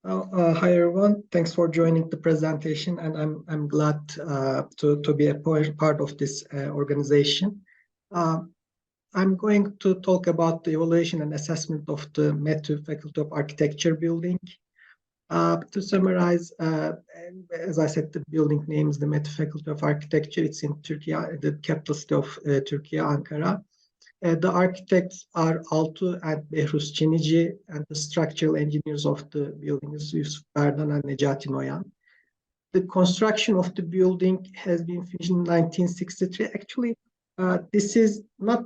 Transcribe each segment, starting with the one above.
Hi everyone, thanks for joining the presentation, and I'm glad to be a part of this organization. I'm going to talk about the evaluation and assessment of the METU Faculty of Architecture building. To summarize, as I said, the building name is the METU Faculty of Architecture. It's in Turkey, the capital city of Turkey, Ankara. The architects are Altu and Behruz Çinici, and the structural engineers of the building is Yusuf Berdan and Necati Noyan. The construction of the building has been finished in 1963. Actually, this is not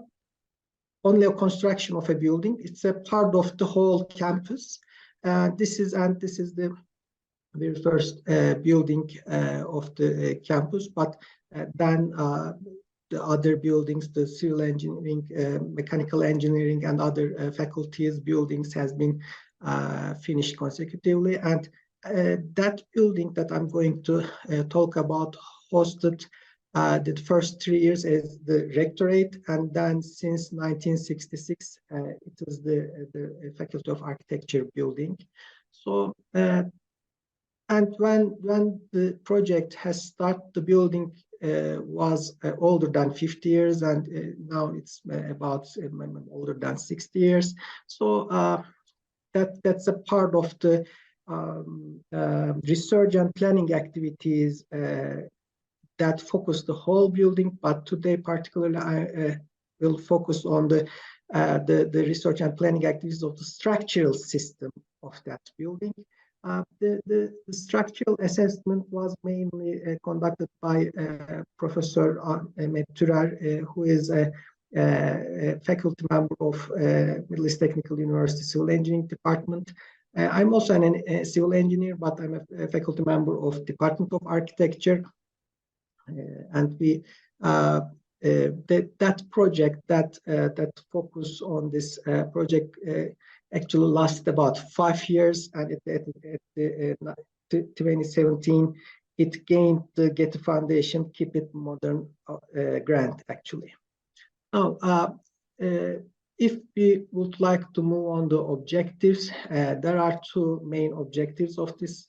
only a construction of a building; it's a part of the whole campus. This is the very first building of the campus, but then the other buildings, the civil engineering, mechanical engineering, and other faculties buildings has been finished consecutively. And that building that I'm going to talk about hosted the first 3 years as the rectorate, and then since 1966, it is the Faculty of Architecture building. So, and when the project has started, the building was older than 50 years, and now it's about older than 60 years. So that's a part of the research and planning activities that focus the whole building. But today, particularly, I will focus on the research and planning activities of the structural system of that building. The structural assessment was mainly conducted by Professor Ahmet Türer, who is a faculty member of Middle East Technical University Civil Engineering Department. I'm also a civil engineer, but I'm a faculty member of Department of Architecture. And we that project that focus on this project actually lasted about 5 years, and at 2017 it gained the Getty Foundation Keep It Modern grant actually. Now, if we would like to move on the objectives, there are two main objectives of this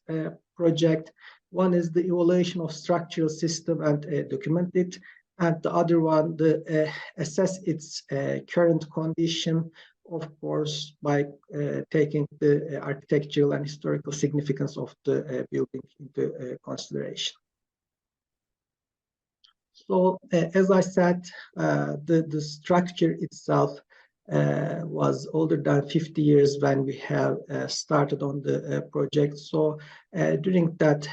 project. One is the evaluation of structural system and document it, and the other one, assess its current condition, of course, by taking the architectural and historical significance of the building into consideration. So, as I said, the structure itself was older than 50 years when we have started on the project. So during that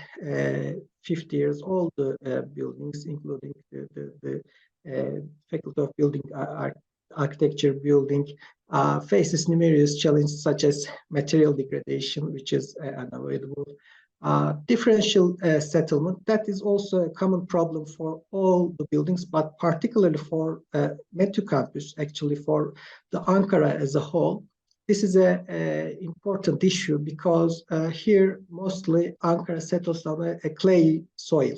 50 years, all the buildings, including the Faculty of Building Architecture building, faces numerous challenges such as material degradation, which is unavoidable, differential settlement. That is also a common problem for all the buildings, but particularly for METU campus, actually for the Ankara as a whole. This is an important issue because here mostly Ankara settles on a clay soil.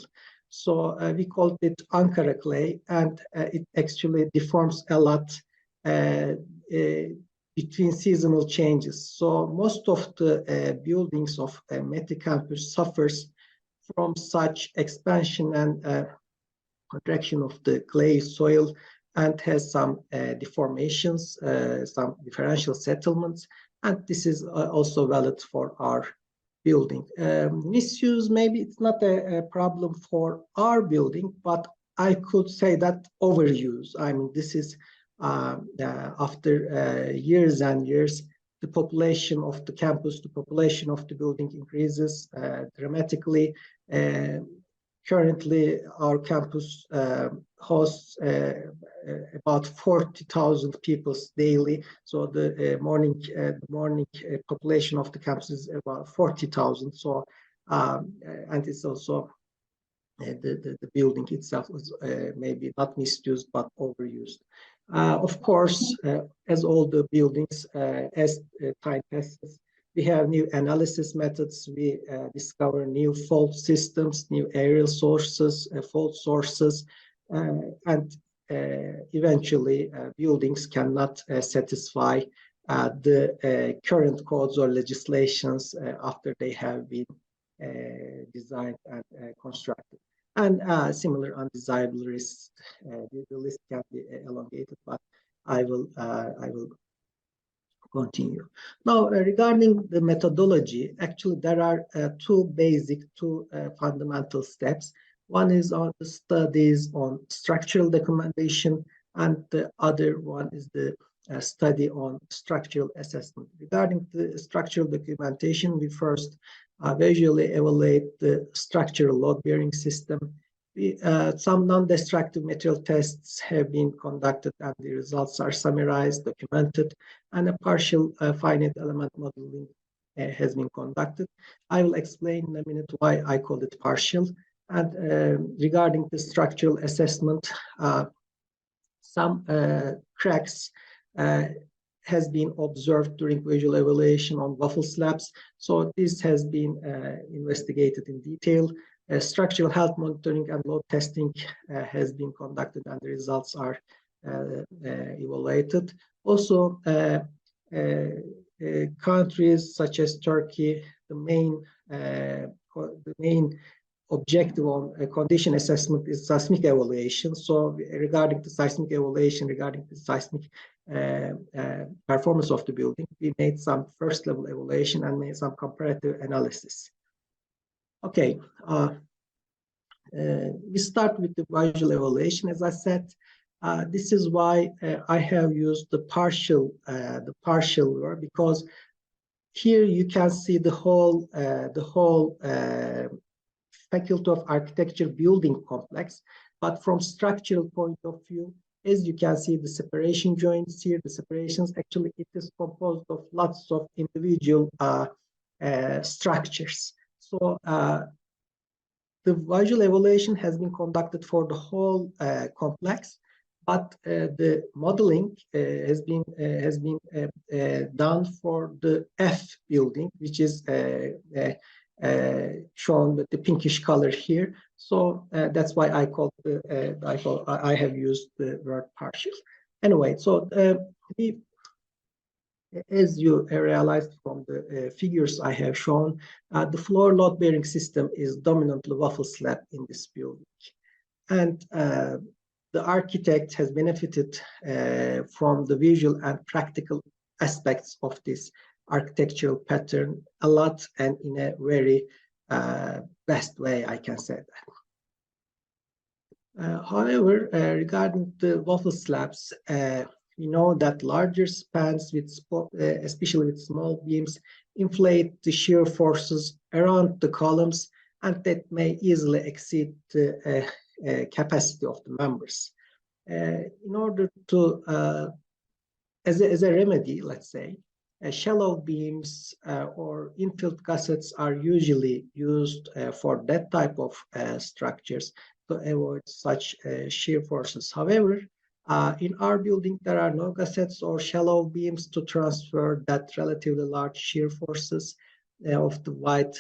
So we call it Ankara clay, and it actually deforms a lot between seasonal changes. So most of the buildings of METU campus suffers from such expansion and contraction of the clay soil, and has some deformations, some differential settlements, and this is also valid for our building. Misuse, maybe it's not a problem for our building, but I could say that overuse. I mean, this is after years and years, the population of the campus, the population of the building increases dramatically. Currently, our campus hosts about 40,000 people daily. So the morning population of the campus is about 40,000. So and it's also the building itself was maybe not misused but overused. Of course, as all the buildings, as time passes, we have new analysis methods. We discover new fault systems, new aerial sources, fault sources, and eventually buildings cannot satisfy the current codes or legislations after they have been designed and constructed. And similar undesirable risks, the list can be elongated, but I will continue. Now, regarding the methodology, actually there are two fundamental steps. One is on the studies on structural documentation, and the other one is the study on structural assessment. Regarding the structural documentation, we first visually evaluate the structural load-bearing system. Some non-destructive material tests have been conducted, and the results are summarized, documented, and a partial finite element modeling has been conducted. I will explain in a minute why I call it partial. And regarding the structural assessment, some cracks has been observed during visual evaluation on waffle slabs. So this has been investigated in detail. Structural health monitoring and load testing has been conducted, and the results are evaluated. Also, countries such as Turkey, the main objective on condition assessment is seismic evaluation. So regarding the seismic evaluation, regarding the seismic performance of the building, we made some first level evaluation and made some comparative analysis. Okay, we start with the visual evaluation. As I said, this is why I have used the partial word, because here you can see the whole faculty of architecture building complex, but from structural point of view, as you can see the separation joints here, the separations, actually it is composed of lots of individual structures. So the visual evaluation has been conducted for the whole complex, but the modeling has been done for the F building, which is shown with the pinkish color here. So that's why I have used the word partial. Anyway, so as you realized from the figures I have shown, the floor load-bearing system is dominantly waffle slab in this building. And the architect has benefited from the visual and practical aspects of this architectural pattern a lot, and in a very best way, I can say that. However, regarding the waffle slabs, we know that larger spans, especially with small beams, inflate the shear forces around the columns, and that may easily exceed the capacity of the members. In order to, as a remedy, let's say, shallow beams or infilled gussets are usually used for that type of structures to avoid such shear forces. However, in our building, there are no gussets or shallow beams to transfer that relatively large shear forces of the wide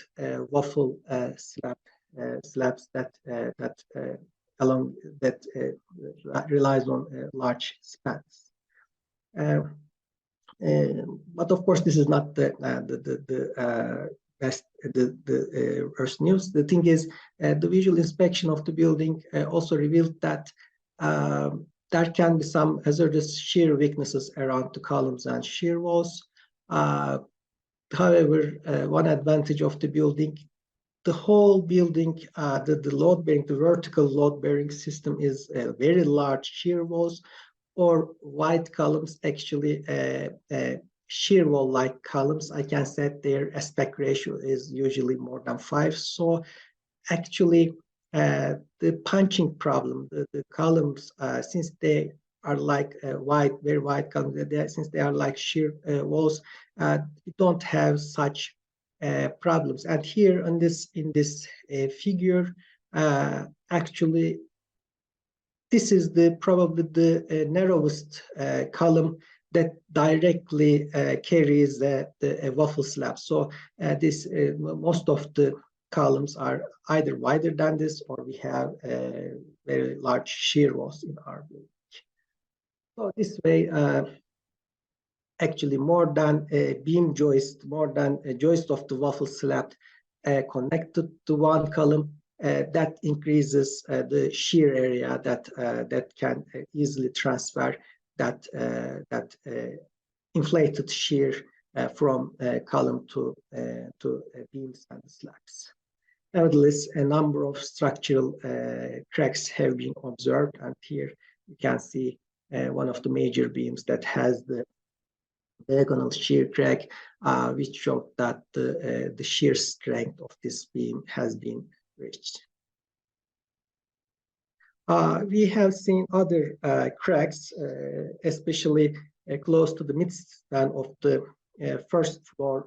waffle slabs that relies on large spans. But of course, this is not the worst news. The thing is, the visual inspection of the building also revealed that there can be some hazardous shear weaknesses around the columns and shear walls. However, one advantage of the building, the whole building, the vertical load-bearing system is very large shear walls or wide columns, actually shear wall-like columns. I can say their aspect ratio is usually more than 5. So actually, the punching problem, the columns, since they are like very wide columns, since they are like shear walls, we don't have such problems. And here in this figure, actually, this is probably the narrowest column that directly carries a waffle slab. So most of the columns are either wider than this, or we have very large shear walls in our building. So this way, actually more than a beam joist, more than a joist of the waffle slab connected to one column, that increases the shear area that can easily transfer that inflated shear from column to beams and slabs. Nevertheless, a number of structural cracks have been observed, and here you can see one of the major beams that has the diagonal shear crack, which showed that the shear strength of this beam has been reached. We have seen other cracks, especially close to the midspan of the first floor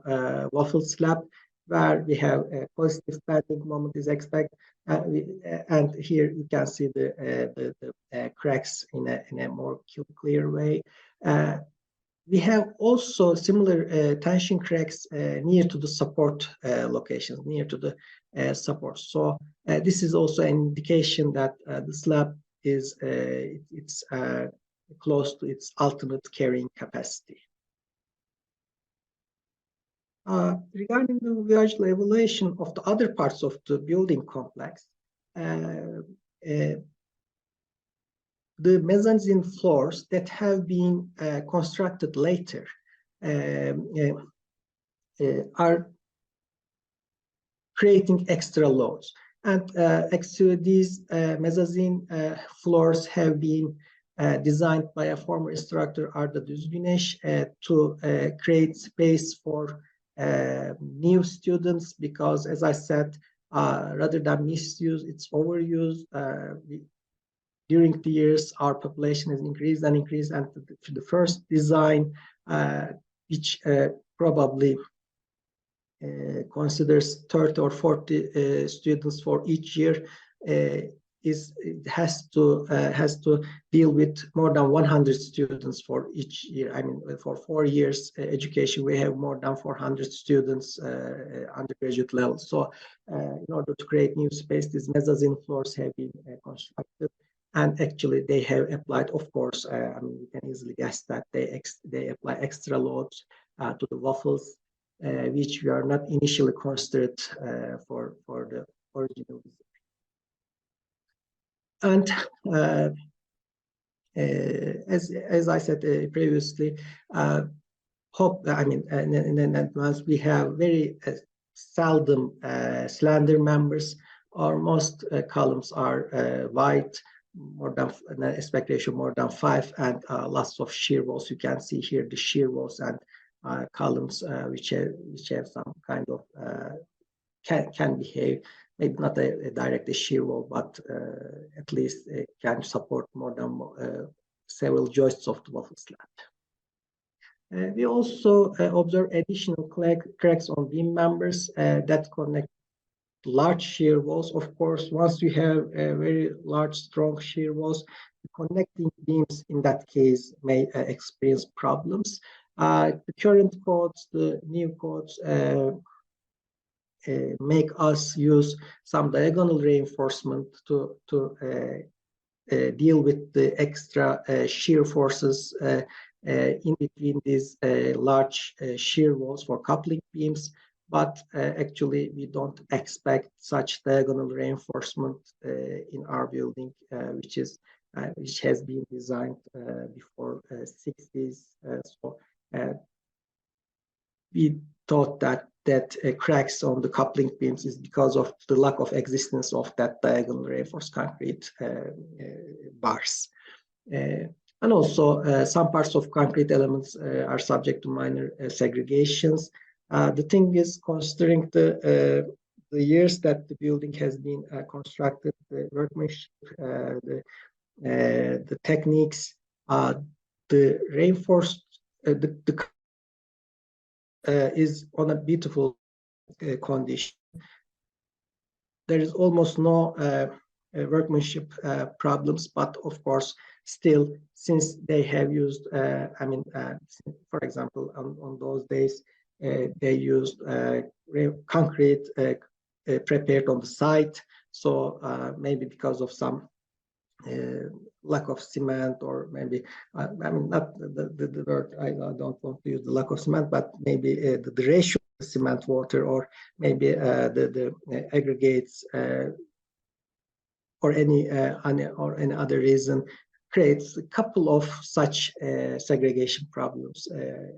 waffle slab, where we have a positive bending moment is expected. And here you can see the cracks in a more clear way. We have also similar tension cracks near to the support locations, near to the support. So this is also an indication that the slab is close to its ultimate carrying capacity. Regarding the visual evaluation of the other parts of the building complex, the mezzanine floors that have been constructed later are creating extra loads. And actually these mezzanine floors have been designed by a former instructor, Arda Düzgüneş, to create space for new students, because as I said, rather than misuse, it's overuse. During the years, our population has increased and increased, and the first design, which probably considers 30 or 40 students for each year, has to deal with more than 100 students for each year. I mean, for 4 years education, we have more than 400 students undergraduate level. So, in order to create new space, these mezzanine floors have been constructed. And actually, they have applied, of course, I mean, you can easily guess that they apply extra loads to the waffles, which we are not initially considered for the original design. And as I said previously, in advance, we have very seldom slender members. Or most columns are wide, more than an aspect ratio more than 5, and lots of shear walls. You can see here the shear walls and columns which have some kind of can behave, maybe not a direct shear wall, but at least it can support more than several joists of the waffle slab. We also observe additional cracks on beam members that connect large shear walls. Of course, once you have a very large, strong shear walls, the connecting beams in that case may experience problems. The current codes, the new codes, make us use some diagonal reinforcement to deal with the extra shear forces in between these large shear walls for coupling beams. But actually, we don't expect such diagonal reinforcement in our building, which has been designed before 60s. So we thought that cracks on the coupling beams is because of the lack of existence of that diagonal reinforced concrete bars. And also, some parts of concrete elements are subject to minor segregations. The thing is, considering the years that the building has been constructed, the workmanship, the techniques, the reinforced, is on a beautiful condition. There is almost no workmanship problems, but of course, still, since they have used, for example, on those days, they used concrete prepared on the site. So maybe because of some lack of cement, or maybe I mean, not the word, I don't want to use the lack of cement, but maybe the ratio of cement water, or maybe the aggregates, or any other reason, creates a couple of such segregation problems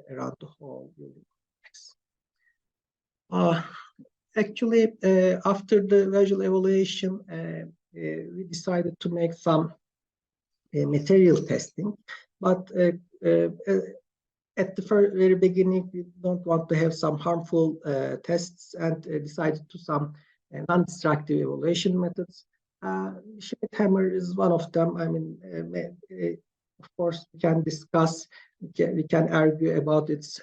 around the whole building complex. Actually, after the visual evaluation, we decided to make some material testing, but at the very beginning, we don't want to have some harmful tests, and decided to some non-destructive evaluation methods. Schmidt hammer is one of them. I mean, of course, we can discuss, we can argue about its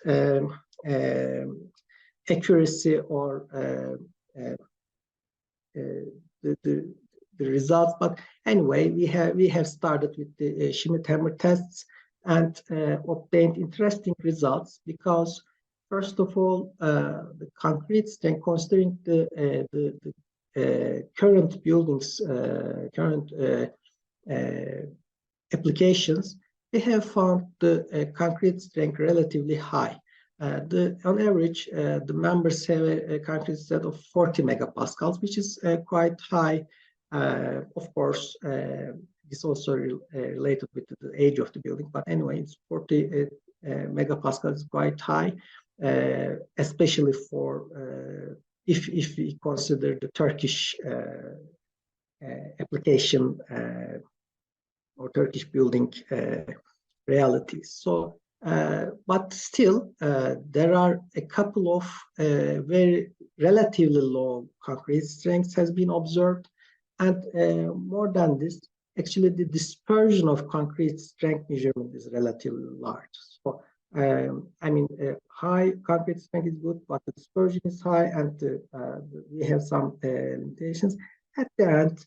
accuracy, or the results. But anyway, we have started with the Schmidt hammer tests, and obtained interesting results, because first of all, the concrete strength, considering the current buildings, current applications, we have found the concrete strength relatively high. On average, the members have a concrete strength of 40 megapascals, which is quite high. Of course, it's also related with the age of the building, but anyway, it's 40 megapascals is quite high, especially for if we consider the Turkish application or Turkish building realities. So, but still, there are a couple of very relatively low concrete strengths has been observed, and more than this, actually the dispersion of concrete strength measurement is relatively large. So, I mean, high concrete strength is good, but the dispersion is high, and we have some limitations. At the end,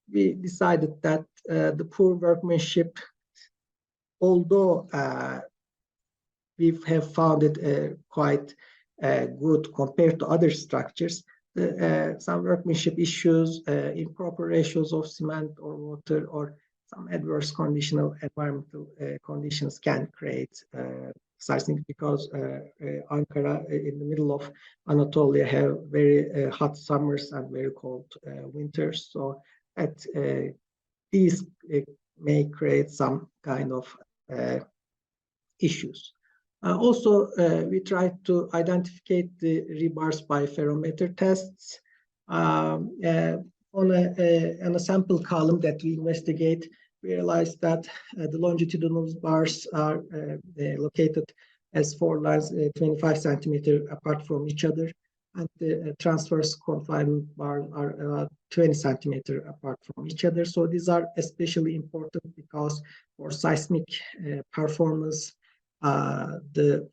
we decided that the poor workmanship, although we have found it quite good compared to other structures, some workmanship issues, improper ratios of cement or water, or some adverse conditional environmental conditions can create such things, because Ankara, in the middle of Anatolia, have very hot summers and very cold winters. So these may create some kind of issues. Also, we tried to identify the rebars by ferrometer tests. On a sample column that we investigate, we realized that the longitudinal bars are located as 4 lines 25 centimeters apart from each other, and the transverse confinement bars are about 20 centimeters apart from each other. So these are especially important because for seismic performance, the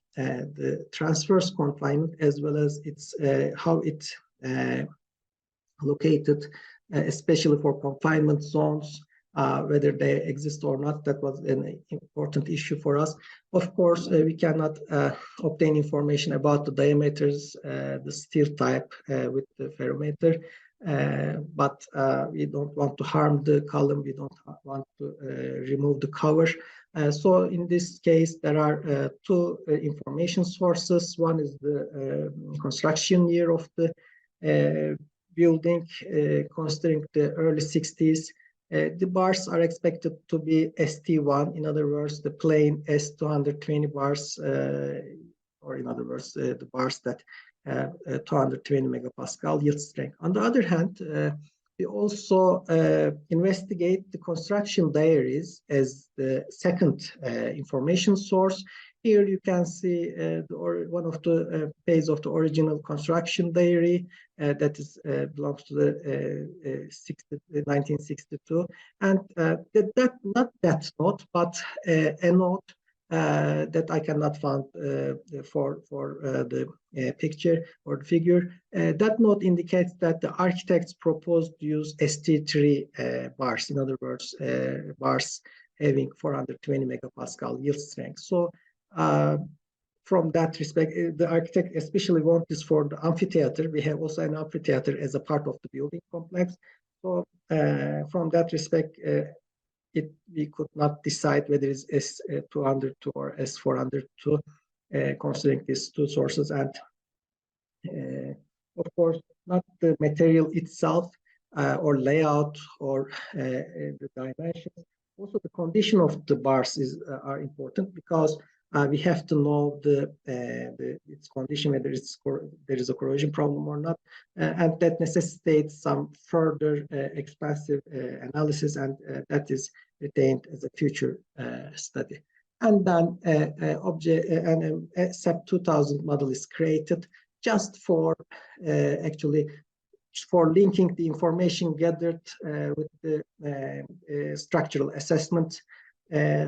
transverse confinement, as well as its how it's located, especially for confinement zones, whether they exist or not, that was an important issue for us. Of course, we cannot obtain information about the diameters, the steel type with the ferrometer, but we don't want to harm the column. We don't want to remove the cover. So in this case, there are two information sources. One is the construction year of the building, considering the early 60s. The bars are expected to be ST1, in other words, the plain S220 bars, or in other words, the bars that have 220 megapascal yield strength. On the other hand, we also investigate the construction diaries as the second information source. Here you can see one of the pages of the original construction diary that is belongs to the 1962, and not that note, but a note that I cannot find for the picture or the figure. That note indicates that the architects proposed to use ST3 bars, in other words, bars having 420 megapascal yield strength. So from that respect, the architect especially want this for the amphitheater. We have also an amphitheater as a part of the building complex. So from that respect, we could not decide whether it's S202 or S402, considering these two sources, and of course, not the material itself or layout or the dimensions. Also, the condition of the bars are important, because we have to know its condition, whether there is a corrosion problem or not, and that necessitates some further expensive analysis, and that is retained as a future study. And then a SEP 2000 model is created just for actually for linking the information gathered with the structural assessment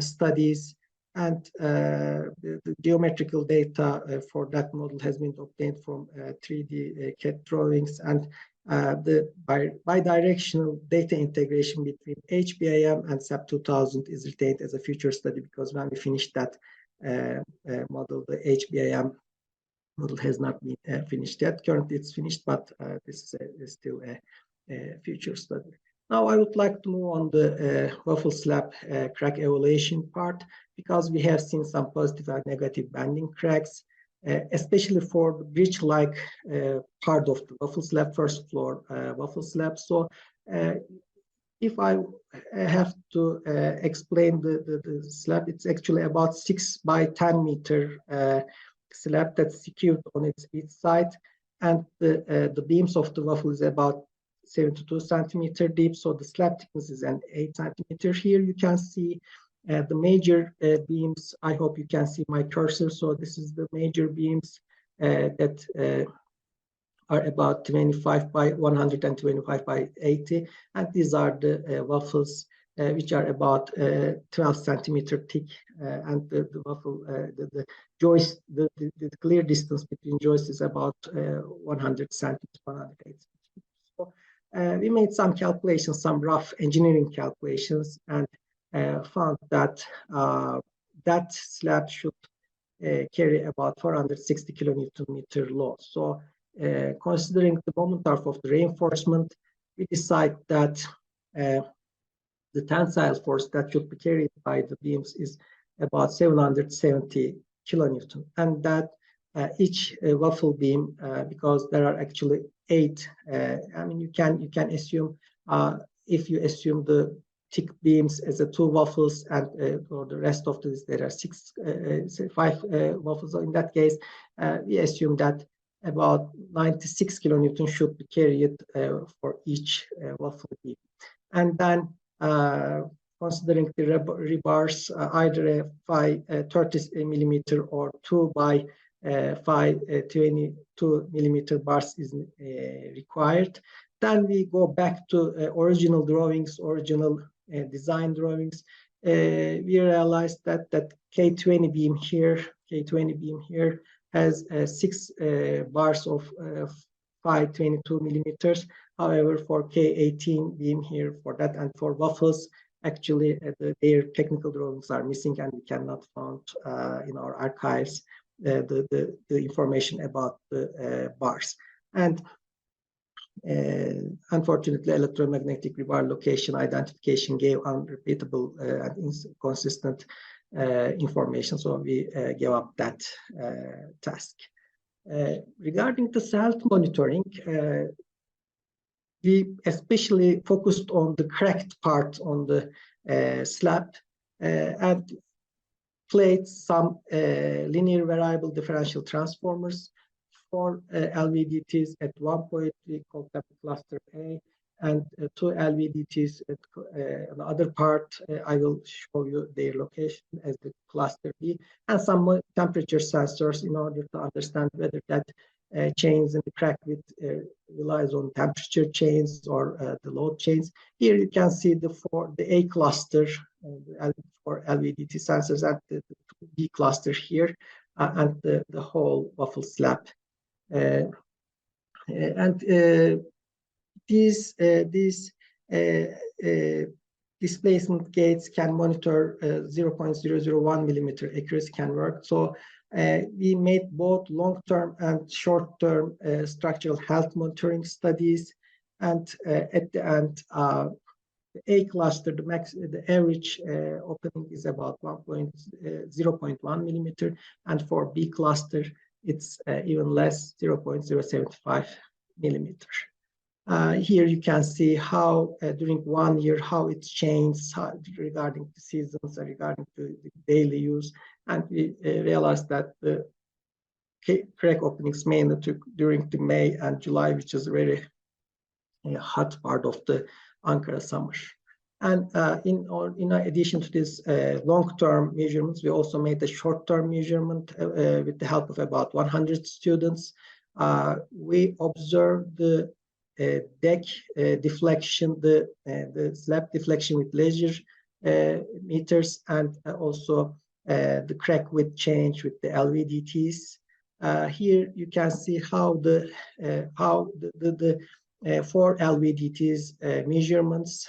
studies, and the geometrical data for that model has been obtained from 3D CAD drawings, and the bidirectional data integration between HBIM and SEP 2000 is retained as a future study, because when we finish that model, the HBIM model has not been finished yet. Currently, it's finished, but this is still a future study. Now, I would like to move on the waffle slab crack evaluation part, because we have seen some positive and negative bending cracks, especially for the bridge-like part of the waffle slab, first floor waffle slab. So, if I have to explain the slab, it's actually about 6 by 10 meter slab that's secured on each side, and the beams of the waffle is about 72 centimeter deep, so the slab thickness is an 8 centimeter. Here you can see the major beams. I hope you can see my cursor. So this is the major beams that are about 25 by 100 and 25 by 80, and these are the waffles which are about 12 centimeter thick, and the waffle, the joist, the clear distance between joists is about 100 centimeters, 108 centimeters. So we made some calculations, some rough engineering calculations, and found that that slab should carry about 460 kilonewton meter load. So considering the moment of the reinforcement, we decide that the tensile force that should be carried by the beams is about 770 kilonewton, and that each waffle beam, because there are actually 8. I mean, you can assume, if you assume the thick beams as a 2 waffles, and for the rest of this there are 5 waffles. So in that case, we assume that about 96 kilonewton should be carried for each waffle beam, and then considering the rebars, either a 30 millimeter or 2 by 22 millimeter bars is required. Then we go back to original drawings, original design drawings. We realized that K20 beam here has 6 bars of 522 millimeters. However, for K18 beam here, for that and for waffles, actually their technical drawings are missing, and we cannot find in our archives the information about the bars. And unfortunately, electromagnetic rebar location identification gave unrepeatable and inconsistent information, so we gave up that task. Regarding the health monitoring, we especially focused on the cracked part on the slab, and played some linear variable differential transformers for LVDTs at one point we called that cluster A, and 2 LVDTs at the other part. I will show you their location as the cluster B, and some temperature sensors in order to understand whether that change in the crack width relies on temperature change or the load change. Here you can see the A cluster for LVDT sensors, and the B cluster here, and the whole waffle slab. These displacement gates can monitor 0.001 millimeter accuracy can work. So we made both long-term and short-term structural health monitoring studies, And at the end, the A cluster, the average opening is about 0.1 millimeter, and for B cluster, it's even less, 0.075 millimeter. Here you can see how during 1 year, how it's changed regarding the seasons, regarding the daily use. And we realized that the crack openings mainly took during the May and July, which is a very hot part of the Ankara summer. And in addition to this long-term measurements, we also made a short-term measurement with the help of about 100 students. We observed the deck deflection, the slab deflection with laser meters, and also the crack width change with the LVDTs. Here you can see how the 4 LVDTs measurements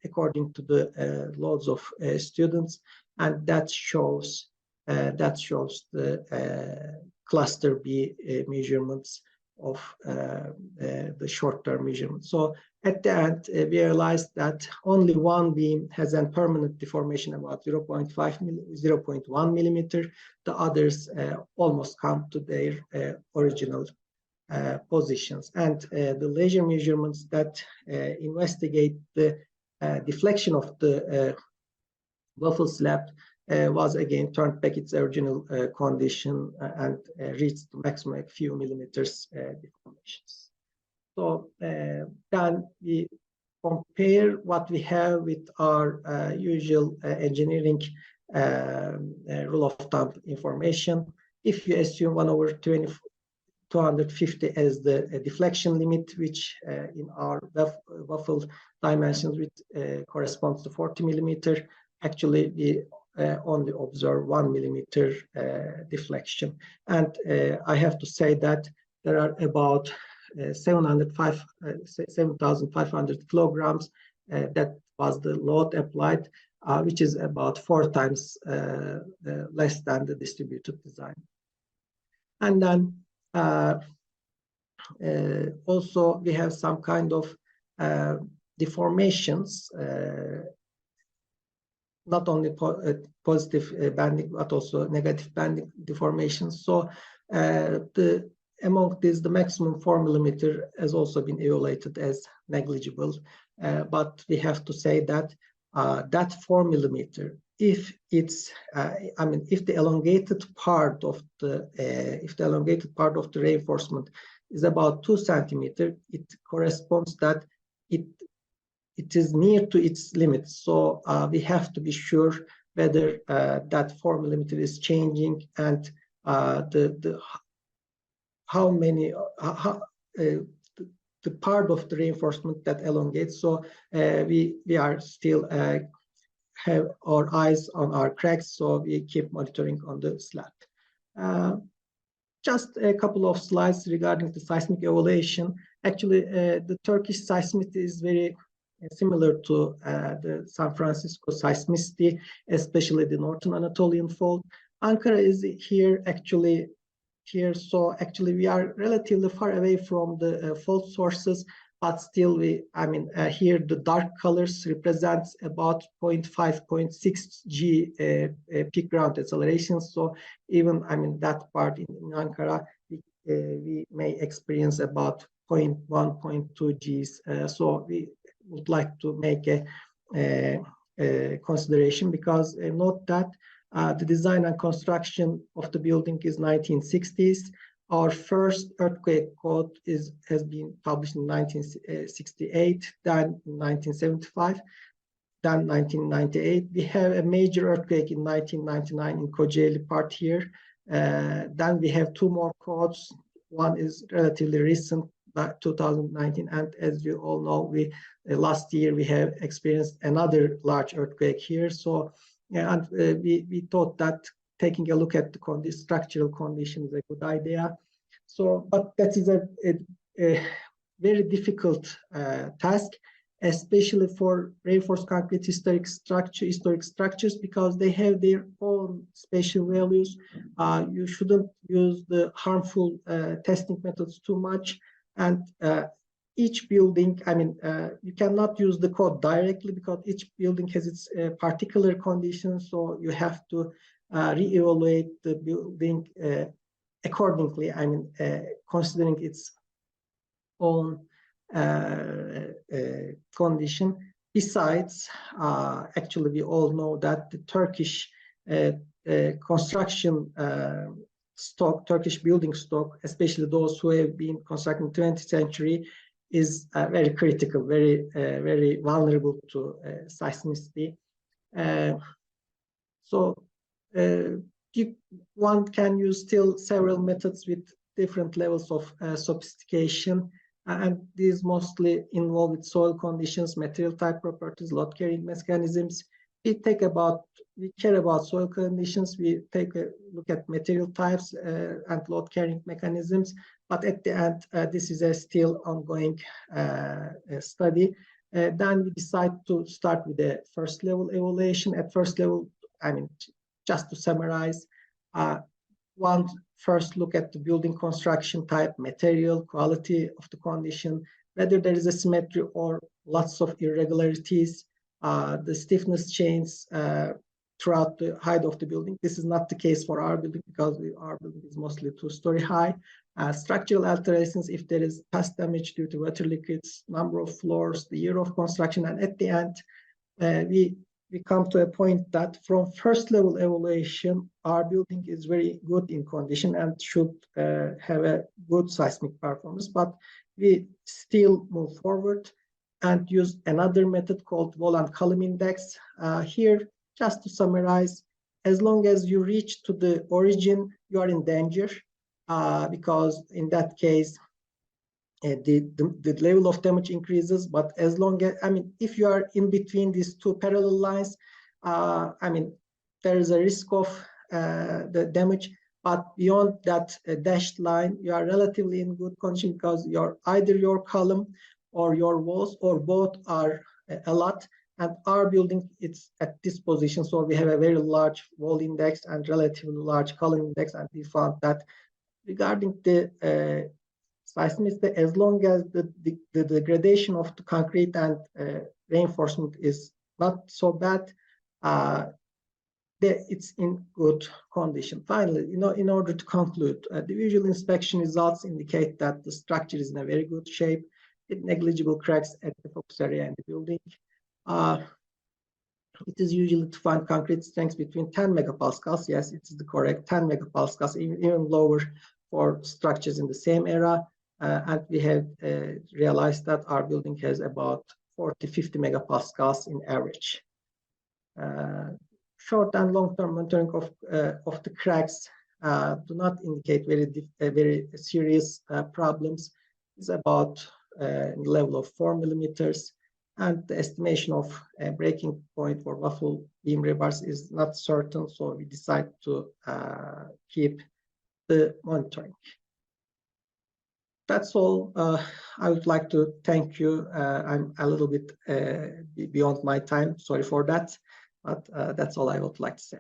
according to the loads of students, and that shows the cluster B measurements of the short-term measurements. So at the end, we realized that only one beam has a permanent deformation about 0.1 millimeter. The others almost come to their original positions. And the laser measurements that investigate the deflection of the waffle slab was again turned back its original condition and reached the maximum a few millimeters deformations. So then we compare what we have with our usual engineering rule of thumb information. If you assume 1/250 as the deflection limit, which in our waffle dimensions corresponds to 40 millimeter, actually we only observe 1 millimeter deflection. And I have to say that there are about 7,500 kilograms that was the load applied, which is about 4 times less than the distributed design. And then also we have some kind of deformations, not only positive banding, but also negative banding deformations. So among these, the maximum 4 millimeter has also been evaluated as negligible. But we have to say that that 4 millimeter, if it's, if the elongated part of the reinforcement is about 2 centimeter, it corresponds that it is near to its limits. So we have to be sure whether that 4 millimeter is changing, and the part of the reinforcement that elongates. So we are still have our eyes on our cracks, so we keep monitoring on the slab. Just a couple of slides regarding the seismic evaluation. Actually, the Turkish seismicity is very similar to the San Francisco seismicity, especially the Northern Anatolian fault. Ankara is here. So actually we are relatively far away from the fault sources, but still here the dark colors represents about 0.5, 0.6 G peak ground acceleration. So even that part in Ankara, we may experience about 0.1, 0.2 Gs. So we would like to make a consideration, because note that the design and construction of the building is 1960s. Our first earthquake code has been published in 1968, then in 1975, then 1998. We have a major earthquake in 1999 in Kocaeli part here. Then we have 2 more codes. One is relatively recent, 2019, and as you all know, last year we have experienced another large earthquake here. So we thought that taking a look at the structural conditions is a good idea. So, but that is a very difficult task, especially for reinforced concrete historic structures, because they have their own spatial values. You shouldn't use the harmful testing methods too much, and each building, I mean, you cannot use the code directly because each building has its particular conditions. So you have to reevaluate the building accordingly. I mean, considering its own condition. Besides, actually, we all know that the Turkish construction stock, Turkish building stock, especially those who have been constructed in the 20th century, is very critical, very vulnerable to seismicity. So one can use still several methods with different levels of sophistication, and these mostly involve with soil conditions, material type properties, load carrying mechanisms. We care about soil conditions, we take a look at material types and load carrying mechanisms, but at the end, this is a still ongoing study. Then we decide to start with the first level evaluation. At first level, I mean, just to summarize, one first look at the building construction type, material, quality of the condition, whether there is a symmetry or lots of irregularities, the stiffness changes throughout the height of the building. This is not the case for our building because our building is mostly 2-story high. Structural alterations, if there is past damage due to water leakages, number of floors, the year of construction, and at the end, we come to a point that from first level evaluation, our building is very good in condition and should have a good seismic performance, but we still move forward and use another method called wall and column index. Here, just to summarize, as long as you reach to the origin, you are in danger because in that case, the level of damage increases. But as long as, I mean, if you are in between these two parallel lines, I mean, there is a risk of the damage. But beyond that dashed line, you are relatively in good condition because either your column or your walls or both are a lot. And our building, it's at this position. So we have a very large wall index and relatively large column index. And we found that regarding the seismicity, as long as the degradation of the concrete and reinforcement is not so bad, it's in good condition. Finally, in order to conclude, the visual inspection results indicate that the structure is in a very good shape with negligible cracks at the focus area in the building. It is usually to find concrete strengths between 10 megapascals. Yes, it is the correct 10 megapascals, even lower for structures in the same era. And we have realized that our building has about 40-50 megapascals in average. Short and long-term monitoring of the cracks do not indicate very serious problems. It's about level of 4 millimeters. And the estimation of a breaking point for waffle beam rebars is not certain, so we decide to keep the monitoring. That's all. I would like to thank you. I'm a little bit beyond my time. Sorry for that, but that's all I would like to say.